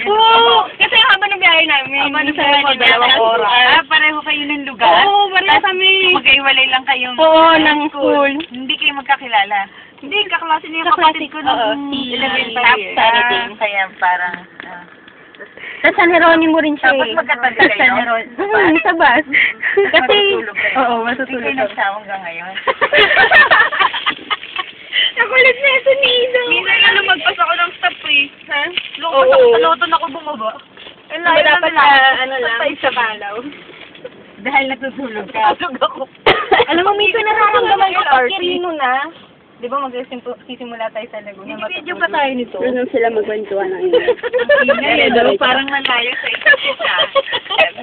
Oo, kasi habang ng biyahe namin, minsan ako 2 oras. Pareho kayo ng lugar? Oo, pareho kami. Magkaiwalay lang kayong Oo, ng school. Hindi kayo magkakilala. Hindi, kaklase niya yung Kaklase kapatid ko ko, nung si elementary. Kaya parang... Sa San Jeronimo rin siya Tapos eh. magkatabi Sa kayo? San Jeronimo. Sa bus. Kasi, Matutulog kayo? oo, Hindi matutulog kayo ako. nagsama hanggang ngayon. Nakulit na ito ni Ido. Minsan nga lumagpas ako ng stop eh. Ha? Lumagpas ako sa loton ako bumaba. Ang layo dapat na ano lang, sa Balaw. Dahil natutulog ka. Tulog ako. alam mo, minsan nararamdaman ko, Party. Kirino na. Di ba magsisimula tayo sa Laguna? Video pa tayo nito. Doon sila magkwentuhan ng Ingay, no? Parang malayo sa isa't isa.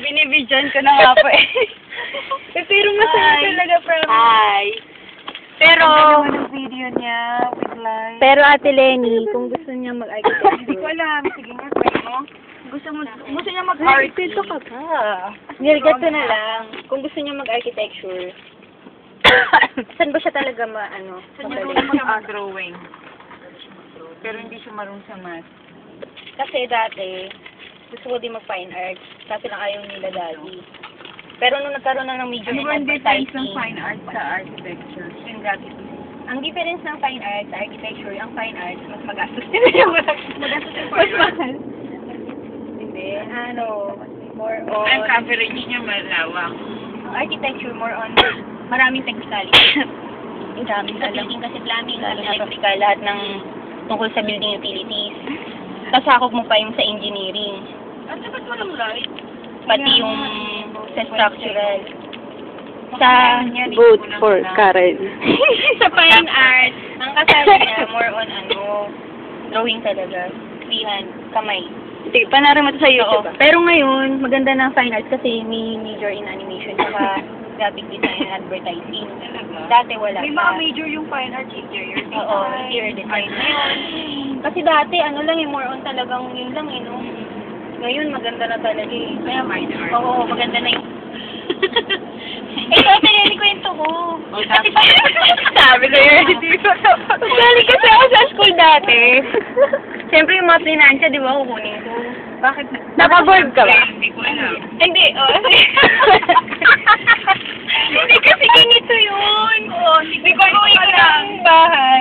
Binibidyan ko na nga po eh. Pero masaya talaga, promise. Hi. Pero, Ang ng video niya with live. Pero Ate Lenny, kung gusto niya hindi ko mag-architecture, alam. Sige nga, try mo. Gusto niya mag-art. Dito ka pa. Ganito na lang. Kung gusto niya mag-architecture, saan ba siya talaga Saan niya magaling? gusto mag-drawing? Pero hindi siya marunong sa math. Kasi dati, gusto ko din mag-fine arts. Kasi lang ayaw nila daddy. Pero nung nagkaroon na ng major in advertising, arts sa architecture? Yung dati. ang difference ng fine arts sa architecture, ang fine arts, mas magastos din yung magastos yung Mas mahal. Hindi, more on Ang coverage niya malawak. architecture, more on maraming technicality. Ang daming building kasi plumbing, electrical, lahat ng tungkol sa building utilities. Kasakop mo pa yung sa engineering. At ba't walang light? Pati yung sa structural. Sa Vote for Karen. sa fine arts, ang kasali niya more on drawing talaga. Freehand, kamay. Sige, panarin mo ito sa Oo. YouTube. Pero ngayon, maganda ng fine arts kasi may major in animation saka graphic design and advertising. Dati wala May pa. mga major yung fine art, interior design. Oo, interior design. Ngayon, kasi dati lang more on talagang yun lang no? Ngayon, maganda na talaga eh. Kaya, Fine art. oo, maganda na yung... Ito, kwento ko. Kasi Sabi ko yun, hindi ko to. Galing kasi ako sa school dati. Siyempre yung mga finansya, di ba, kukunin ko. Bakit? Naka-board ka ba? Hindi ko alam. Hindi, Hindi kasi ganito yun. Oo, hindi ko alam. Bahay.